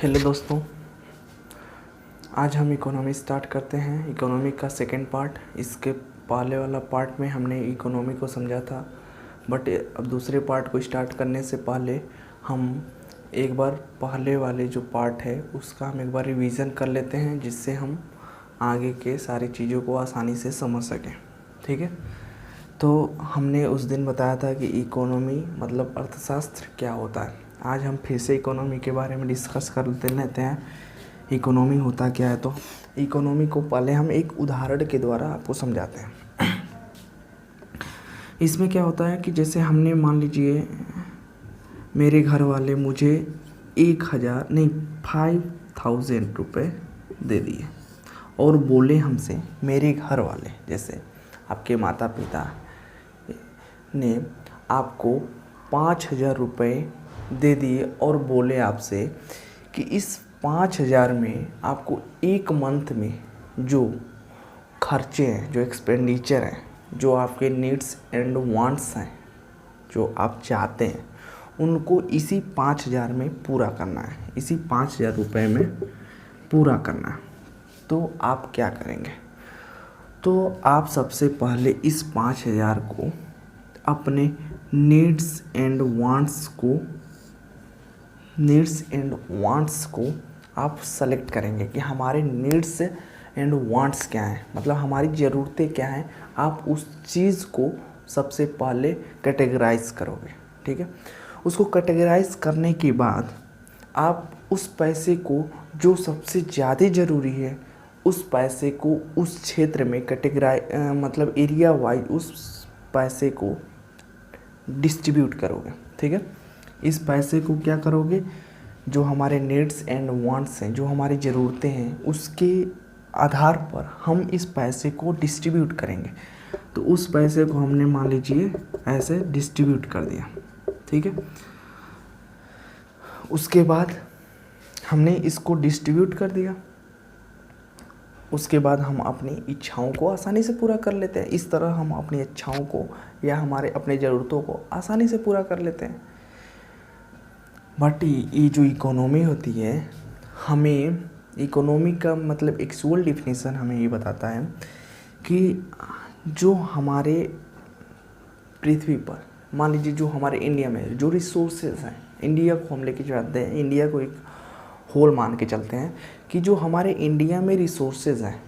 Hello दोस्तों, आज हम इकोनॉमी स्टार्ट करते हैं। इकोनॉमी का सेकंड पार्ट। इसके पहले वाला पार्ट में हमने इकोनॉमी को समझा था, बट अब दूसरे पार्ट को स्टार्ट करने से पहले हम एक बार पहले वाले जो पार्ट है उसका हम एक बार रिवीज़न कर लेते हैं, जिससे हम आगे के सारी चीज़ों को आसानी से समझ सकें। ठीक है, तो हमने उस दिन बताया था कि इकोनॉमी मतलब अर्थशास्त्र क्या होता है। आज हम फिर से इकोनॉमी के बारे में डिस्कस कर लेते हैं। इकोनॉमी होता क्या है, तो इकोनॉमी को पहले हम एक उदाहरण के द्वारा आपको समझाते हैं। इसमें क्या होता है कि जैसे हमने मान लीजिए मेरे घर वाले मुझे 5,000 रुपये दे दिए और बोले हमसे, मेरे घर वाले जैसे आपके माता पिता ने आपको 5,000 रुपये दे दिए और बोले आपसे कि इस 5,000 में आपको एक मंथ में जो खर्चे हैं, जो एक्सपेंडिचर हैं, जो आपके नीड्स एंड वांट्स हैं, जो आप चाहते हैं, उनको इसी 5,000 में पूरा करना है, इसी 5,000 रुपये में पूरा करना है। तो आप क्या करेंगे? तो आप सबसे पहले इस 5,000 को अपने नीड्स एंड वांट्स को आप सेलेक्ट करेंगे कि हमारे नीड्स एंड वांट्स क्या हैं, मतलब हमारी ज़रूरतें क्या हैं। आप उस चीज़ को सबसे पहले कैटेगराइज करोगे। ठीक है, उसको कैटेगराइज करने के बाद आप उस पैसे को जो सबसे ज़्यादा ज़रूरी है, उस पैसे को उस क्षेत्र में मतलब एरिया वाइज उस पैसे को डिस्ट्रीब्यूट करोगे। ठीक है, इस पैसे को क्या करोगे, जो हमारे नीड्स एंड वांट्स हैं, जो हमारी ज़रूरतें हैं, उसके आधार पर हम इस पैसे को डिस्ट्रीब्यूट करेंगे। तो उस पैसे को हमने मान लीजिए ऐसे डिस्ट्रीब्यूट कर दिया। ठीक है, उसके बाद हमने इसको डिस्ट्रीब्यूट कर दिया, उसके बाद हम अपनी इच्छाओं को आसानी से पूरा कर लेते हैं। इस तरह हम अपनी इच्छाओं को या हमारे अपने ज़रूरतों को आसानी से पूरा कर लेते हैं। बट ये जो इकोनॉमी होती है, हमें इकोनॉमी का मतलब एक्चुअल डिफिनीसन हमें ये बताता है कि जो हमारे पृथ्वी पर, मान लीजिए जो हमारे इंडिया में जो रिसोर्सेज हैं, इंडिया को हम लेके चलते हैं, इंडिया को एक होल मान के चलते हैं कि जो हमारे इंडिया में रिसोर्सेज हैं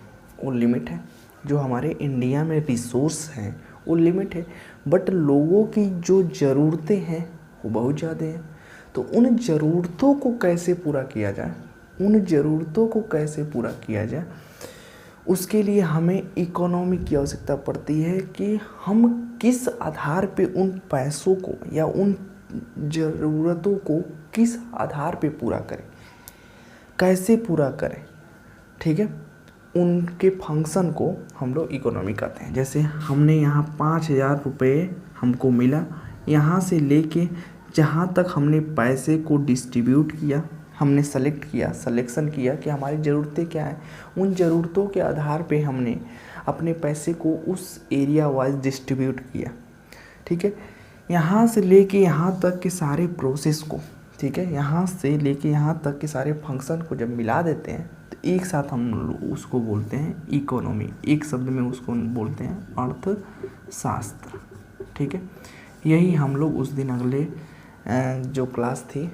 वो लिमिट है। जो हमारे इंडिया में रिसोर्स हैं वो लिमिट है, बट लोगों की जो ज़रूरतें हैं वो बहुत ज़्यादा हैं। तो उन ज़रूरतों को कैसे पूरा किया जाए, उसके लिए हमें इकोनॉमी की आवश्यकता पड़ती है कि हम किस आधार पे उन पैसों को या उन ज़रूरतों को किस आधार पे पूरा करें, कैसे पूरा करें। ठीक है, उनके फंक्शन को हम लोग इकोनॉमी कहते हैं। जैसे हमने यहाँ 5,000 रुपये हमको मिला, यहाँ से लेके जहाँ तक हमने पैसे को डिस्ट्रीब्यूट किया, हमने सिलेक्शन किया कि हमारी ज़रूरतें क्या हैं, उन ज़रूरतों के आधार पे हमने अपने पैसे को उस एरिया वाइज डिस्ट्रीब्यूट किया। ठीक है, यहाँ से लेके यहाँ तक के सारे प्रोसेस को, ठीक है, यहाँ से लेके यहाँ तक के सारे फंक्शन को जब मिला देते हैं तो एक साथ हम उसको बोलते हैं इकोनॉमी। एक शब्द में उसको बोलते हैं अर्थशास्त्र। ठीक है, यही हम लोग उस दिन अगले जो क्लास थी,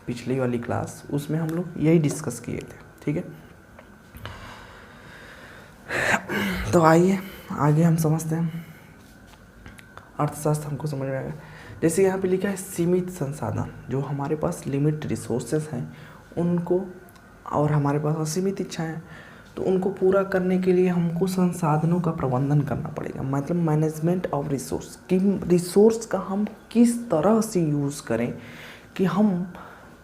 पिछली वाली क्लास, उसमें हम लोग यही डिस्कस किए थे। ठीक है, तो आइए आगे हम समझते हैं। अर्थशास्त्र हमको समझ में आएगा। जैसे यहाँ पे लिखा है सीमित संसाधन, जो हमारे पास लिमिट रिसोर्सेज हैं उनको, और हमारे पास असीमित इच्छाएं हैं, तो उनको पूरा करने के लिए हमको संसाधनों का प्रबंधन करना पड़ेगा। मतलब मैनेजमेंट ऑफ रिसोर्स, कि रिसोर्स का हम किस तरह से यूज़ करें कि हम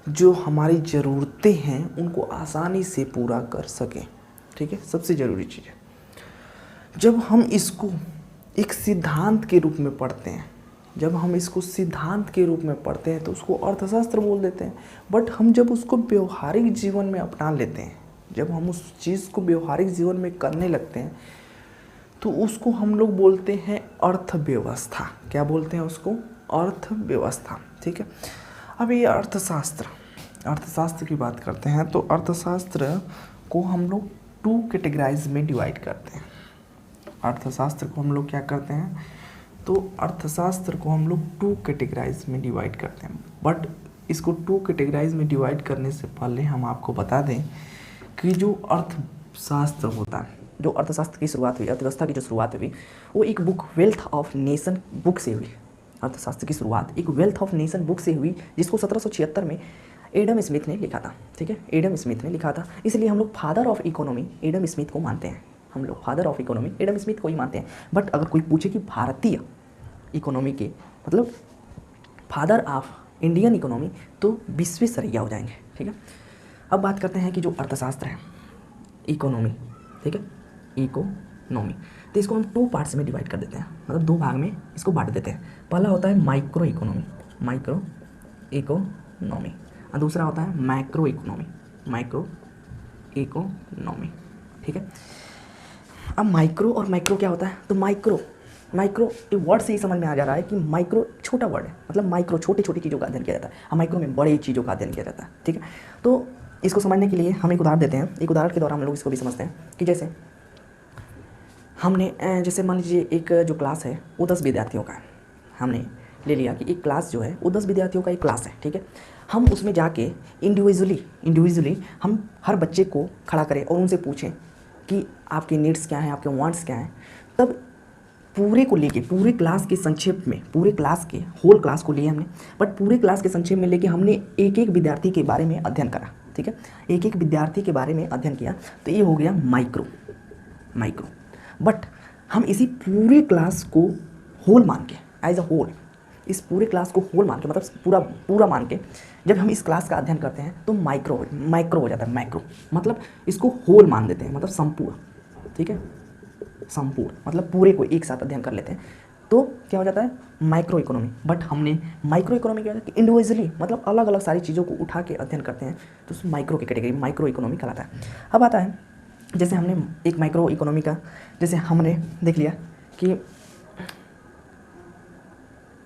जो हमारी ज़रूरतें हैं उनको आसानी से पूरा कर सकें। ठीक है, सबसे ज़रूरी चीज़ है। जब हम इसको एक सिद्धांत के रूप में पढ़ते हैं, तो उसको अर्थशास्त्र बोल देते हैं। बट हम जब उसको व्यवहारिक जीवन में अपना लेते हैं, जब हम उस चीज़ को व्यवहारिक जीवन में करने लगते हैं, तो उसको हम लोग बोलते हैं अर्थव्यवस्था। क्या बोलते हैं उसको? अर्थव्यवस्था। ठीक है, अब ये अर्थशास्त्र, अर्थशास्त्र की बात करते हैं तो अर्थशास्त्र को हम लोग 2 कैटेगराइज में डिवाइड करते हैं। अर्थशास्त्र को हम लोग क्या करते हैं, तो अर्थशास्त्र को हम लोग 2 कैटेगराइज में डिवाइड करते हैं। बट इसको 2 कैटेगराइज में डिवाइड करने से पहले हम आपको बता दें कि जो अर्थशास्त्र होता है, जो अर्थशास्त्र की शुरुआत हुई, अर्थव्यवस्था की जो शुरुआत हुई, वो एक book wealth of nation book से हुई। अर्थशास्त्र की शुरुआत एक वेल्थ ऑफ नेशन बुक से हुई, जिसको 1776 में एडम स्मिथ ने लिखा था। ठीक है, एडम स्मिथ ने लिखा था, इसलिए हम लोग father of economy Adam Smith को मानते हैं। हम लोग father of economy Adam Smith को ही मानते हैं। बट अगर कोई पूछे कि भारतीय इकोनॉमी के मतलब फादर ऑफ इंडियन इकोनॉमी, तो विश्वेश्वरैया हो जाएंगे। ठीक है, अब बात करते हैं कि जो अर्थशास्त्र है, इकोनॉमी, ठीक है, इकोनॉमी, तो इसको हम 2 पार्ट्स में डिवाइड कर देते हैं, मतलब 2 भाग में इसको बांट देते हैं। पहला होता है माइक्रो इकोनॉमी, माइक्रो इकोनॉमी, और दूसरा होता है मैक्रो इकोनॉमी, मैक्रो इकोनॉमी। ठीक है, अब माइक्रो और मैक्रो क्या होता है, तो माइक्रो ये वर्ड से ही समझ में आ जा रहा है कि माइक्रो छोटा वर्ड है, मतलब माइक्रो छोटी छोटी चीज़ों का अध्ययन किया जाता है, और मैक्रो में बड़ी चीज़ों का अध्ययन किया जाता है। ठीक है, तो इसको समझने के लिए हम एक उदाहरण देते हैं। एक उदाहरण के द्वारा हम लोग इसको भी समझते हैं कि जैसे हमने जैसे मान लीजिए एक जो क्लास है वो 10 विद्यार्थियों का है। हमने ले लिया कि एक क्लास जो है वो 10 विद्यार्थियों का एक क्लास है। ठीक है, हम उसमें जाके इंडिविजुअली हम हर बच्चे को खड़ा करें और उनसे पूछें कि आपके नीड्स क्या हैं, आपके वांट्स क्या हैं। तब पूरे को लेके, पूरे क्लास के संक्षेप में, पूरे क्लास के होल क्लास को लिए हमने, बट पूरे क्लास के संक्षेप में लेके हमने एक एक विद्यार्थी के बारे में अध्ययन करा। ठीक है, एक एक विद्यार्थी के बारे में अध्ययन किया, तो ये हो गया माइक्रो। बट हम इसी पूरे क्लास को होल मान के, एज अ होल, इस पूरे क्लास को होल मान के, मतलब पूरा मान के जब हम इस क्लास का अध्ययन करते हैं तो माइक्रो हो जाता है। मैक्रो मतलब इसको होल मान देते हैं, मतलब संपूर्ण। ठीक है, संपूर्ण मतलब पूरे को एक साथ अध्ययन कर लेते हैं, तो क्या हो जाता है, माइक्रो इकोनॉमी। बट हमने माइक्रो इकोनॉमी क्या होता है कि इंडिविजुअली, मतलब अलग अलग सारी चीज़ों को उठा के अध्ययन करते हैं, तो उस माइक्रो की कैटेगरी माइक्रो इकोनॉमी कहलाता है। अब आता है जैसे हमने एक माइक्रो इकोनॉमी का, जैसे हमने देख लिया कि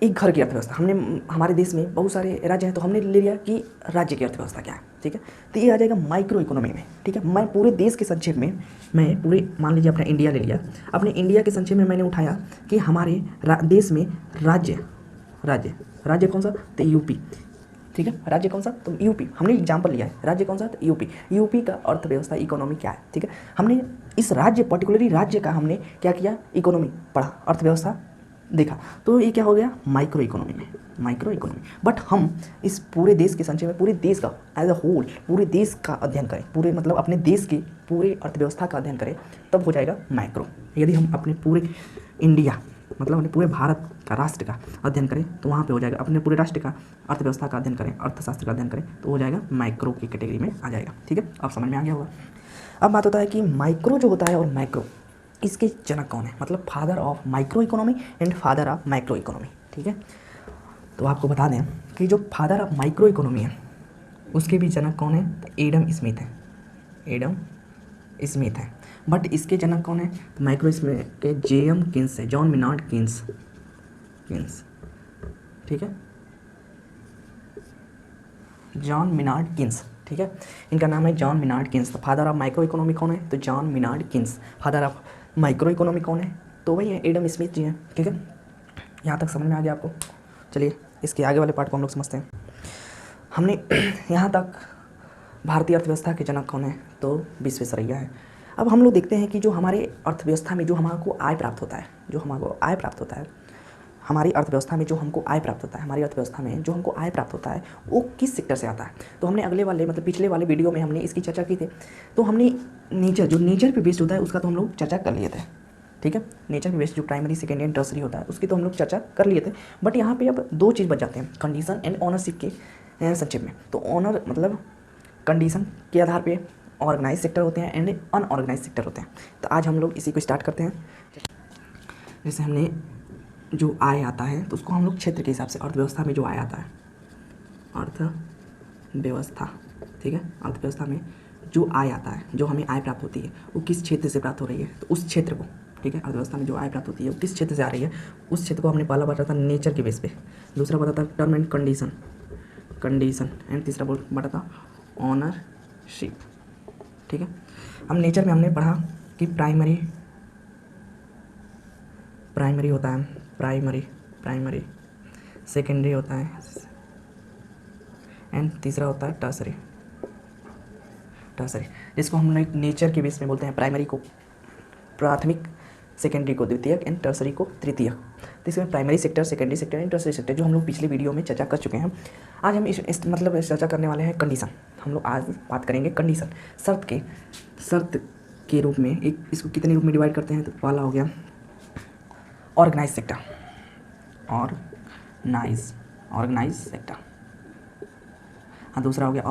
एक घर की अर्थव्यवस्था, हमने हमारे देश में बहुत सारे राज्य हैं, तो हमने ले लिया कि राज्य की अर्थव्यवस्था क्या है। ठीक है, तो ये आ जाएगा माइक्रो इकोनॉमी में। ठीक है, मैं पूरे देश के संक्षेप में, मैं पूरे मान लीजिए अपना इंडिया ले लिया, अपने इंडिया के संक्षेप में मैंने उठाया कि हमारे देश में राज्य कौन सा, तो यूपी। ठीक है, राज्य कौन सा, तो यूपी। हमने एग्जाम्पल लिया है, राज्य कौन सा, तो यूपी का अर्थव्यवस्था इकोनॉमी क्या है। ठीक है, हमने इस राज्य, पर्टिकुलरली राज्य का हमने क्या किया, इकोनॉमी पढ़ा, अर्थव्यवस्था देखा, तो ये क्या हो गया, माइक्रो इकोनॉमी में, माइक्रो इकोनॉमी। बट हम इस पूरे देश के संक्षेप में, पूरे देश का एज अ होल, पूरे देश का अध्ययन करें, पूरे मतलब अपने देश की पूरे अर्थव्यवस्था का अध्ययन करें, तब हो जाएगा मैक्रो। यदि हम अपने पूरे इंडिया, मतलब अपने पूरे भारत का, राष्ट्र का अध्ययन करें, तो वहाँ पे हो जाएगा, अपने पूरे राष्ट्र का अर्थव्यवस्था का अध्ययन करें, अर्थशास्त्र का अध्ययन करें, तो हो जाएगा माइक्रो की कैटेगरी में आ जाएगा। ठीक है, अब समझ में आ गया होगा। अब बात होता है कि माइक्रो जो होता है और मैक्रो, इसके जनक कौन है, मतलब father of micro economy and father of macro economy. ठीक है, तो आपको बता दें कि जो फादर ऑफ माइक्रो इकोनॉमी है उसके भी जनक कौन है, तो एडम स्मिथ है, एडम स्मिथ है। बट इसके जनक कौन है, तो माइक्रो स्मिथ के जेएम किन्स है, जॉन मिनार्ड किन्स। ठीक है, जॉन मिनार्ड किन्स। ठीक है, इनका नाम है जॉन मिनार्ड किन्स। तो फादर ऑफ माइक्रो इकोनॉमी कौन है, तो John Maynard Keynes. Father of micro economy कौन है, तो वही है एडम स्मिथ जी हैं। ठीक है, यहाँ तक समझ में आ गया आपको। चलिए इसके आगे वाले पार्ट को हम लोग समझते हैं। हमने यहाँ तक भारतीय अर्थव्यवस्था के जनक कौन है, तो विश्वेश्वरैया है। अब हम लोग देखते हैं कि जो हमारे अर्थव्यवस्था में जो हमको आय प्राप्त होता है, हमारी अर्थव्यवस्था में जो हमको आय प्राप्त होता है, हमारी अर्थव्यवस्था में जो हमको आय प्राप्त होता है वो किस सेक्टर से आता है। तो हमने अगले वाले, मतलब पिछले वाले वीडियो में हमने इसकी चर्चा की थी। तो हमने नेचर पे बेस्ड होता है उसका तो हम लोग चर्चा कर लिए थे। ठीक है, नेचर पे बेस्ड जो प्राइमरी, सेकेंडरी एंड टर्सरी होता है उसकी तो हम लोग चर्चा कर लिए थे। बट यहाँ पे अब 2 चीज़ बच जाते हैं, कंडीशन एंड ऑनरशिप के संक्षेप में। तो ऑनर मतलब कंडीशन के आधार पे ऑर्गेनाइज सेक्टर होते हैं एंड अनऑर्गेनाइज सेक्टर होते हैं। तो आज हम लोग इसी को स्टार्ट करते हैं। जैसे हमने जो आय आता है तो उसको हम लोग क्षेत्र के हिसाब से, अर्थव्यवस्था में जो आय आता है, अर्थव्यवस्था, ठीक है, अर्थव्यवस्था में जो आय आता है, जो हमें आय प्राप्त होती है वो किस क्षेत्र से प्राप्त हो रही है, तो उस क्षेत्र को, ठीक है, अर्थव्यवस्था में जो आय प्राप्त होती है वो किस क्षेत्र से आ रही है, उस क्षेत्र को हमने पहला बताया था नेचर के बेस पे, दूसरा बताया था term and condition, condition, and तीसरा बड़ा था ऑनरशिप। ठीक है, हम नेचर में हमने पढ़ा कि प्राइमरी होता है, प्राइमरी सेकेंडरी होता है, एंड तीसरा होता है टर्सरी, जिसको हम लोग नेचर के बेस में बोलते हैं। प्राइमरी को प्राथमिक, सेकेंडरी को द्वितीयक, एंड टर्सरी को तृतीयक। तो इसमें primary sector, secondary sector and tertiary sector, जो हम लोग पिछले वीडियो में चर्चा कर चुके हैं। आज हम इस मतलब चर्चा करने वाले हैं कंडीशन। हम लोग आज बात करेंगे कंडीशन, शर्त के रूप में। इसको कितने रूप में डिवाइड करते हैं? तो पहला हो गया ऑर्गेनाइज सेक्टर, ऑर्गेनाइज सेक्टर। हाँ, दूसरा हो गया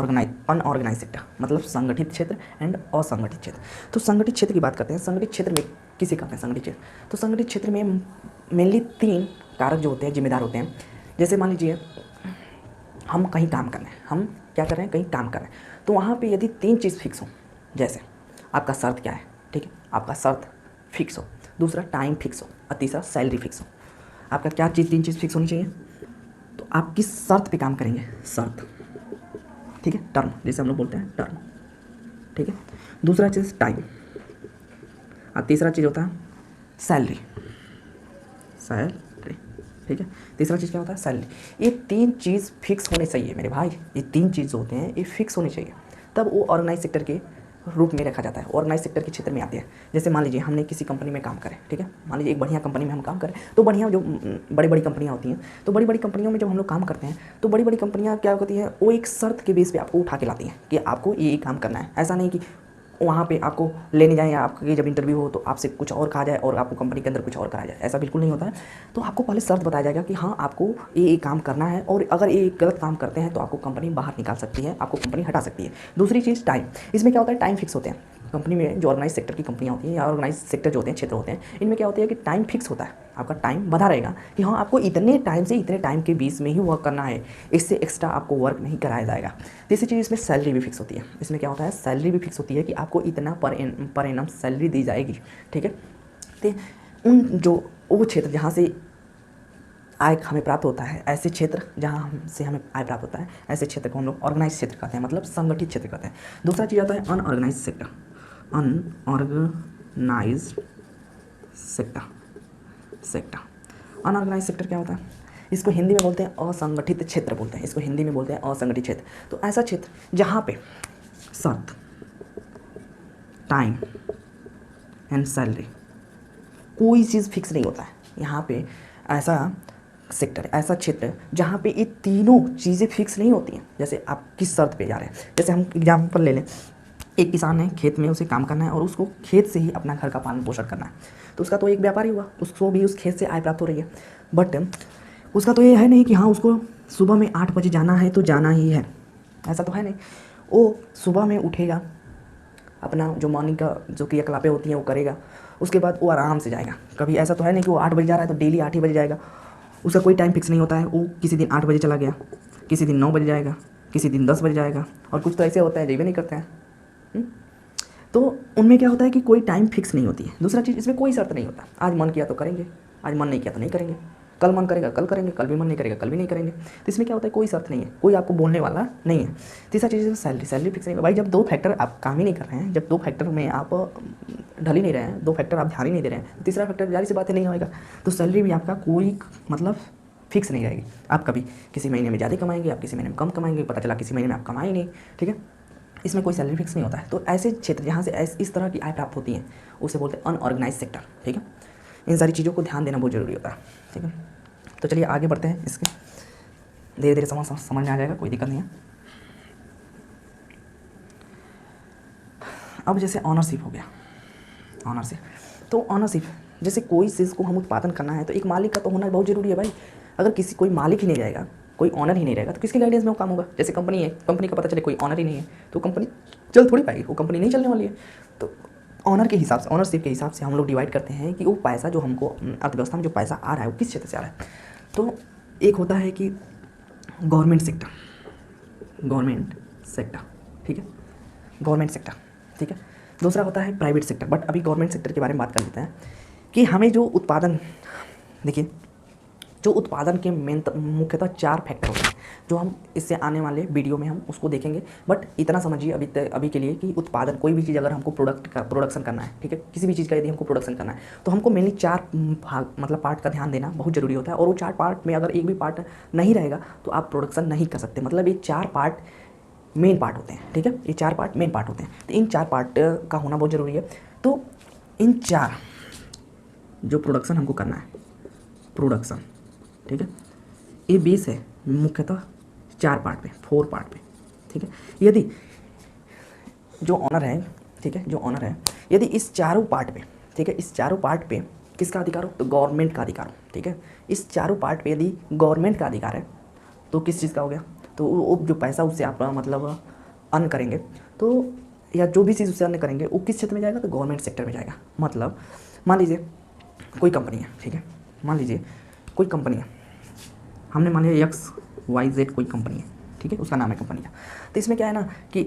अनऑर्गेनाइज सेक्टर, मतलब संगठित क्षेत्र एंड असंगठित क्षेत्र। तो संगठित क्षेत्र की बात करते हैं। संगठित क्षेत्र में किसे कहते हैं संगठित क्षेत्र? तो संगठित क्षेत्र में मेनली 3 कारक जो होते हैं, जिम्मेदार होते हैं। जैसे मान लीजिए हम कहीं काम कर रहे हैं, हम क्या कर रहे हैं, कहीं काम कर रहे हैं, तो वहाँ पे यदि 3 चीज़ फिक्स हो, जैसे आपका शर्त क्या है, ठीक है, आपका शर्त फिक्स हो, दूसरा टाइम फिक्स हो, और तीसरा सैलरी फिक्स हो। आपका क्या चीज़, 3 चीज़ फिक्स होनी चाहिए। तो आप किस शर्त पे काम करेंगे? शर्त, ठीक है, टर्म, जैसे हम लोग बोलते हैं टर्म, ठीक है। दूसरा चीज़ टाइम, और तीसरा चीज़ होता है सैलरी, ठीक है। तीसरा चीज़ क्या होता है? सैलरी। ये 3 चीज़ फिक्स होने चाहिए मेरे भाई, ये 3 चीज़ होते हैं, ये फिक्स होने चाहिए, तब वो ऑर्गेनाइज सेक्टर के रूप में रखा जाता है, ऑर्गेनाइज सेक्टर के क्षेत्र में आते हैं। जैसे मान लीजिए हमने किसी कंपनी में काम करें, ठीक है, मान लीजिए एक बढ़िया कंपनी में हम काम करें, तो बढ़िया जो बड़ी बड़ी कंपनियां होती हैं, तो बड़ी बड़ी कंपनियों में जब हम लोग काम करते हैं, तो बड़ी बड़ी कंपनियां क्या होती हैं, वो एक शर्त के बेस पे आपको उठा के लाती हैं कि आपको ये काम करना है। ऐसा नहीं कि वहाँ पे आपको लेने जाएँ या आपके जब इंटरव्यू हो तो आपसे कुछ और कहा जाए और आपको कंपनी के अंदर कुछ और कराया जाए, ऐसा बिल्कुल नहीं होता है। तो आपको पहले शर्त बताया जाएगा कि हाँ आपको ये काम करना है, और अगर ये गलत काम करते हैं तो आपको कंपनी बाहर निकाल सकती है, आपको कंपनी हटा सकती है। दूसरी चीज़ टाइम, इसमें क्या होता है, टाइम फिक्स होते हैं। कंपनी में जो ऑर्गेनाइज सेक्टर की कंपनियाँ होती हैं या ऑर्गेनाइज सेक्टर जो होते हैं, क्षेत्र होते हैं, इनमें क्या होता है कि टाइम फिक्स होता है, आपका टाइम बधा रहेगा कि हाँ आपको इतने टाइम से इतने टाइम के बीच में ही वर्क करना है, इससे एक्स्ट्रा आपको वर्क नहीं कराया जाएगा। तीसरी चीज़, इसमें सैलरी भी फिक्स होती है। इसमें क्या होता है, सैलरी भी फिक्स होती है कि आपको इतना पर एनम सैलरी दी जाएगी, ठीक है। तो उन जो वो क्षेत्र जहाँ से आय हमें प्राप्त होता है, ऐसे क्षेत्र जहाँ से हमें आय प्राप्त होता है, ऐसे क्षेत्र को हम लोग ऑर्गेनाइज क्षेत्र कहते हैं, मतलब संगठित क्षेत्र कहते हैं। दूसरा चीज़ आता है unorganised sector, unorganised sector. Unorganised sector क्या होता है? इसको हिंदी में बोलते हैं असंगठित क्षेत्र बोलते हैं, इसको हिंदी में बोलते हैं असंगठित क्षेत्र। तो ऐसा क्षेत्र जहाँ पे शर्त, टाइम एंड सैलरी, कोई चीज़ फिक्स नहीं होता है, यहाँ पे ऐसा सेक्टर, ऐसा क्षेत्र जहाँ पे ये तीनों चीज़ें फिक्स नहीं होती हैं। जैसे आप किस शर्त पे जा रहे हैं, जैसे हम एग्जाम्पल ले लें, एक किसान है, खेत में उसे काम करना है और उसको खेत से ही अपना घर का पालन पोषण करना है, तो उसका तो एक व्यापार ही हुआ, उसको भी उस खेत से आय प्राप्त हो रही है। बट उसका तो ये है नहीं कि हाँ उसको सुबह में 8 बजे जाना है तो जाना ही है, ऐसा तो है नहीं। वो सुबह में उठेगा, अपना जो मॉर्निंग का जो क्रियाकलापें होती हैं वो करेगा, उसके बाद वो आराम से जाएगा। कभी ऐसा तो है नहीं कि वो 8 बजे जा रहा है तो डेली 8 ही बजे जाएगा, उसका कोई टाइम फिक्स नहीं होता है। वो किसी दिन 8 बजे चला गया, किसी दिन 9 बजे जाएगा, किसी दिन 10 बजे जाएगा, और कुछ तो ऐसे होता है जब भी नहीं करते हैं। तो उनमें क्या होता है कि कोई टाइम फिक्स नहीं होती है। दूसरा चीज़, इसमें कोई शर्त नहीं होता, आज मन किया तो करेंगे, आज मन नहीं किया तो नहीं करेंगे, कल मन करेगा कल करेंगे, कल भी मन नहीं करेगा कल भी नहीं करेंगे। तो इसमें क्या होता है, कोई शर्त नहीं है, कोई आपको बोलने वाला नहीं है। तीसरा चीज़ है सैलरी फिक्स नहीं है। भाई जब 2 फैक्टर आप काम ही नहीं कर रहे हैं, जब 2 फैक्टर में आप ढल ही नहीं रहे हैं, 2 फैक्टर आप ध्यान ही नहीं दे रहे हैं, तीसरा फैक्टर जारी सी बात है नहीं होएगा, तो सैलरी भी आपका कोई मतलब फिक्स नहीं रहेगी। आप कभी किसी महीने में ज़्यादा कमाएंगे, आप किसी महीने में कम कमाएंगे, पता चला किसी महीने में आप कमाए नहीं, ठीक है। इसमें कोई सैलरी फिक्स नहीं होता है। तो ऐसे क्षेत्र जहाँ से इस तरह की आय प्राप्त होती हैं उसे बोलते हैं अनऑर्गेनाइज सेक्टर, ठीक है। इन सारी चीज़ों को ध्यान देना बहुत ज़रूरी होता है, ठीक है। तो चलिए आगे बढ़ते हैं, इसके धीरे धीरे समझ में आ जाएगा, कोई दिक्कत नहीं है। अब जैसे ऑनरशिप हो गया, ऑनरशिप, तो ऑनरशिप जैसे कोई चीज़ को हम उत्पादन करना है तो एक मालिक का तो होना बहुत ज़रूरी है भाई। अगर कोई मालिक ही नहीं रहेगा, कोई ऑनर ही नहीं रहेगा, तो किसकी गाइडेंस में वो काम होगा। जैसे कंपनी है, कंपनी का पता चले कोई ऑनर ही नहीं है तो कंपनी चल थोड़ी पाएगी, वो कंपनी नहीं चलने वाली है। तो ऑनर के हिसाब से, ऑनरशिप के हिसाब से हम लोग डिवाइड करते हैं कि वो पैसा जो हमको अर्थव्यवस्था में जो पैसा आ रहा है वो किस क्षेत्र से आ रहा है। तो एक होता है कि गवर्नमेंट सेक्टर, ठीक है, गवर्नमेंट सेक्टर, ठीक है। दूसरा होता है प्राइवेट सेक्टर। बट अभी गवर्नमेंट सेक्टर के बारे में बात कर लेते हैं कि हमें जो उत्पादन, देखिए जो उत्पादन के मेन मुख्यतः 4 फैक्टर होते हैं, जो हम इससे आने वाले वीडियो में हम उसको देखेंगे। बट इतना समझिए अभी के लिए कि उत्पादन, कोई भी चीज़ अगर हमको प्रोडक्शन करना है, ठीक है, किसी भी चीज़ का यदि हमको प्रोडक्शन करना है तो हमको मेनली 4 भाग मतलब पार्ट का ध्यान देना बहुत ज़रूरी होता है। और वो 4 पार्ट में अगर एक भी पार्ट नहीं रहेगा तो आप प्रोडक्शन नहीं कर सकते। मतलब ये 4 पार्ट मेन पार्ट होते हैं, ठीक है, ये 4 पार्ट मेन पार्ट होते हैं। तो इन 4 पार्ट का होना बहुत ज़रूरी है। तो इन 4 जो प्रोडक्शन हमको करना है, प्रोडक्शन, ठीक है, ये बेस है मुख्यतः 4 पार्ट पे, 4 पार्ट पे, ठीक है। यदि जो ऑनर है, ठीक है, जो ऑनर है, यदि इस चारों पार्ट पे, ठीक है, इस चारों पार्ट पे किसका अधिकार हो, तो गवर्नमेंट का अधिकार हो, ठीक है। इस चारों पार्ट पे यदि गवर्नमेंट का अधिकार है तो किस चीज़ का हो गया, तो वो जो पैसा उससे आप मतलब अर्न करेंगे, तो या जो भी चीज़ उससे अर्न करेंगे वो किस क्षेत्र में जाएगा, तो गवर्नमेंट सेक्टर में जाएगा। मतलब मान लीजिए कोई कंपनी है, ठीक है, मान लीजिए कोई कंपनी है, हमने मान लिया XYZ कोई कंपनी है, ठीक है, उसका नाम है कंपनी का। तो इसमें क्या है ना कि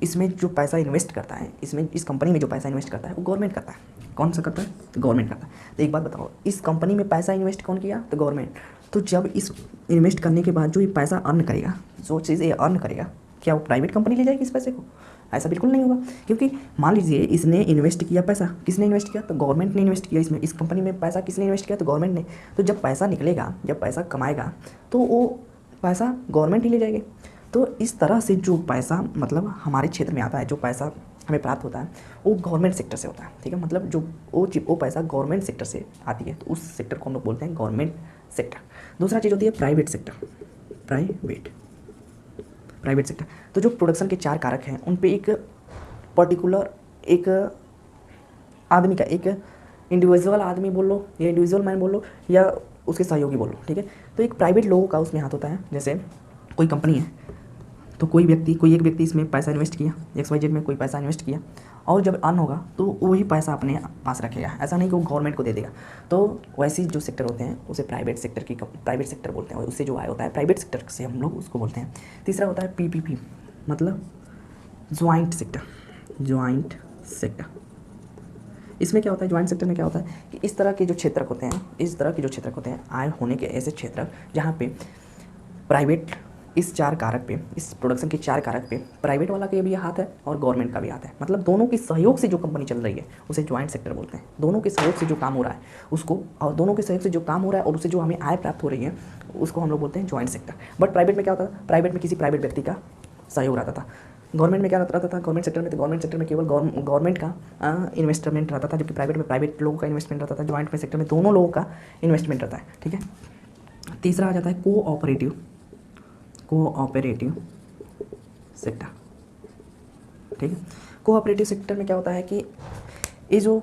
इसमें जो पैसा इन्वेस्ट करता है, इसमें इस कंपनी में जो पैसा इन्वेस्ट करता है वो गवर्नमेंट करता है। कौन सा करता है, तो गवर्नमेंट करता है। तो एक बात बताओ, इस कंपनी में पैसा इन्वेस्ट कौन किया, तो गवर्नमेंट। तो जब इस इन्वेस्ट करने के बाद जो ये पैसा अर्न करेगा, जो चीज़ ये अर्न करेगा, क्या वो प्राइवेट कंपनी ले जाएगी इस पैसे को? ऐसा बिल्कुल नहीं होगा, क्योंकि मान लीजिए इसने इन्वेस्ट किया पैसा, किसने इन्वेस्ट किया, तो गवर्नमेंट ने इन्वेस्ट किया इसमें, इस कंपनी में पैसा किसने इन्वेस्ट किया, तो गवर्नमेंट ने। तो जब पैसा निकलेगा, जब पैसा कमाएगा तो वो पैसा गवर्नमेंट ही ले जाएगी। तो इस तरह से जो पैसा मतलब हमारे क्षेत्र में आता है, जो पैसा हमें प्राप्त होता है वो गवर्नमेंट सेक्टर से होता है, ठीक है। मतलब जो वो पैसा गवर्नमेंट सेक्टर से आती है, तो उस सेक्टर को हम लोग बोलते हैं गवर्नमेंट सेक्टर। दूसरा चीज़ होती है प्राइवेट सेक्टर, प्राइवेट सेक्टर। तो जो प्रोडक्शन के 4 कारक हैं उन पे एक पर्टिकुलर एक आदमी का, एक इंडिविजुअल आदमी बोल लो या इंडिविजुअल मैन बोल लो या उसके सहयोगी बोल लो, ठीक है। तो एक प्राइवेट लोगों का उसमें हाथ होता है। जैसे कोई कंपनी है तो कोई एक व्यक्ति इसमें पैसा इन्वेस्ट किया, XYZ में कोई पैसा इन्वेस्ट किया, और जब अर्न होगा तो वही पैसा अपने पास रखेगा, ऐसा नहीं कि वो गवर्नमेंट को दे देगा। तो वैसे जो सेक्टर होते हैं उसे प्राइवेट सेक्टर बोलते हैं, और उससे जो आय होता है प्राइवेट सेक्टर से हम लोग उसको बोलते हैं। तीसरा होता है PPP, मतलब ज्वाइंट सेक्टर। इसमें क्या होता है, ज्वाइंट सेक्टर में क्या होता है कि इस तरह के जो क्षेत्र होते हैं, आय होने के ऐसे क्षेत्र जहाँ पे प्राइवेट इस 4 कारक पे, इस प्रोडक्शन के 4 कारक पे प्राइवेट वाला का भी हाथ है और गवर्नमेंट का भी हाथ है। मतलब दोनों के सहयोग से जो कंपनी चल रही है उसे ज्वाइंट सेक्टर बोलते हैं। दोनों के सहयोग से जो काम हो रहा है उसको, और दोनों के सहयोग से जो काम हो रहा है और उससे जो हमें आय प्राप्त हो रही है उसको हम लोग बोलते हैं ज्वाइंट सेक्टर। बट प्राइवेट में क्या होता था, प्राइवेट में किसी प्राइवेट व्यक्ति का सहयोग रहता था। गवर्नमेंट में क्या रहता था, गवर्नमेंट सेक्टर में केवल गवर्नमेंट का इन्वेस्टमेंट रहता था, जबकि प्राइवेट में प्राइवेट लोगों का इन्वेस्टमेंट रहता था। ज्वाइंट में सेक्टर में दोनों लोगों का इन्वेस्टमेंट रहता है, ठीक है। तीसरा आ जाता है कोऑपरेटिव सेक्टर, ठीक है। कोऑपरेटिव सेक्टर में क्या होता है कि ये जो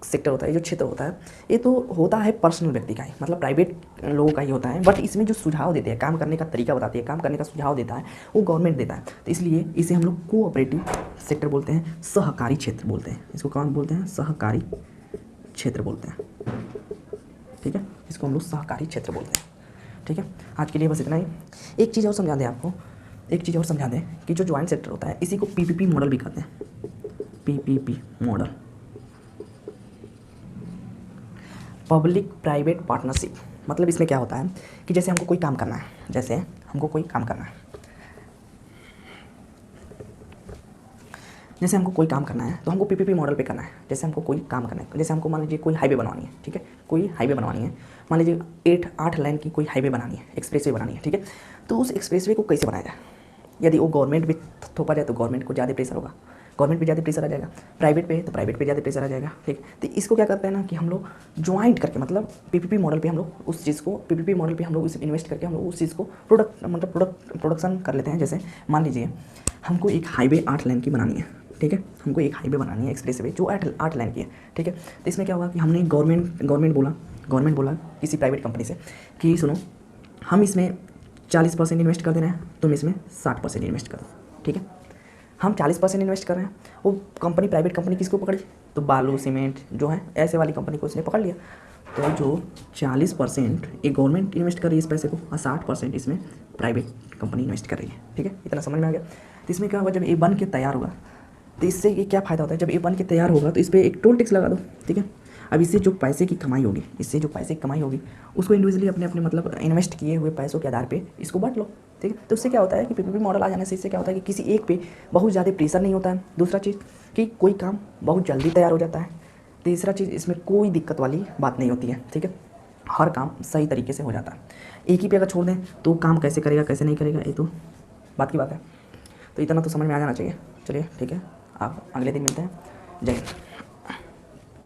सेक्टर होता है, ये जो क्षेत्र होता है, ये तो होता है पर्सनल व्यक्ति का ही, मतलब प्राइवेट लोगों का ही होता है। बट इसमें जो सुझाव देते हैं, काम करने का तरीका बताती है, काम करने का सुझाव देता है, वो गवर्नमेंट देता है। तो इसलिए इसे हम लोग कोऑपरेटिव सेक्टर बोलते हैं, सहकारी क्षेत्र बोलते हैं। इसको कौन बोलते हैं, सहकारी क्षेत्र बोलते हैं, ठीक है। इसको हम लोग सहकारी क्षेत्र बोलते हैं, ठीक है। आज के लिए बस इतना ही। एक चीज़ और समझा दें कि जो ज्वाइंट सेक्टर होता है इसी को PPP मॉडल भी कहते हैं। PPP model, public private partnership. मतलब इसमें क्या होता है कि जैसे हमको कोई काम करना है, तो हमको PPP मॉडल पे करना है। जैसे हमको कोई काम करना है, जैसे हमको मान लीजिए कोई हाईवे बनवानी है, ठीक है, कोई हाईवे बनवानी है, मान लीजिए 8 लाइन की कोई हाईवे बनानी है, एक्सप्रेसवे बनानी है, ठीक है। तो उस एक्सप्रेसवे को कैसे बनाया जाए, यदि वो गवर्नमेंट पे थोपा जाए तो गवर्नमेंट को ज़्यादा प्रेशर होगा, गवर्नमेंट पे ज़्यादा प्रेशर आ जाएगा, प्राइवेट पे तो प्राइवेट पे ज़्यादा प्रेशर आ जाएगा, ठीक। तो इसको क्या करते हैं ना कि हम लोग ज्वाइंट करके, मतलब PPP मॉडल पे हम लोग उस चीज़ को इन्वेस्ट करके हम लोग उस चीज़ को प्रोडक्शन कर लेते हैं। जैसे मान लीजिए हमको एक हाईवे 8 लाइन की बनानी है, ठीक है, हमको एक हाईवे बनानी है एक्सप्रेसवे जो 8 लाइन की है, ठीक है। तो इसमें क्या होगा कि हमने गवर्नमेंट बोला किसी प्राइवेट कंपनी से कि सुनो, हम इसमें 40% इन्वेस्ट कर दे रहे हैं, तुम इसमें 60% इन्वेस्ट करो, ठीक है। हम 40% इन्वेस्ट कर रहे हैं, वो कंपनी, प्राइवेट कंपनी किसको पकड़ी, तो बालू सीमेंट जो है ऐसे वाली कंपनी को उसने पकड़ लिया। तो जो 40% ये गवर्नमेंट इन्वेस्ट कर रही है इस पैसे को, और 60% इसमें प्राइवेट कंपनी इन्वेस्ट कर रही है, ठीक है। इतना समझ में आ गया। तो इसमें क्या होगा, जब ये बन के तैयार होगा तो इससे ये क्या फ़ायदा होता है, जब ये बन के तैयार होगा तो इस पर एक टोल टैक्स लगा दो, ठीक है। अब इससे जो पैसे की कमाई होगी, इससे जो पैसे की कमाई होगी उसको इंडिविजुअली अपने अपने मतलब इन्वेस्ट किए हुए पैसों के आधार पे इसको बांट लो, ठीक है। तो उससे क्या होता है कि पीपीपी मॉडल आ जाने से इससे क्या होता है कि किसी एक पे बहुत ज़्यादा प्रेशर नहीं होता है। दूसरा चीज़ कि कोई काम बहुत जल्दी तैयार हो जाता है। तीसरा चीज़, इसमें कोई दिक्कत वाली बात नहीं होती है, ठीक है। हर काम सही तरीके से हो जाता है। एक ही पे अगर छोड़ दें तो काम कैसे करेगा कैसे नहीं करेगा, ये तो बात की बात है। तो इतना तो समझ में आ जाना चाहिए। चलिए ठीक है, आप अगले दिन मिलते हैं। जय हिंद।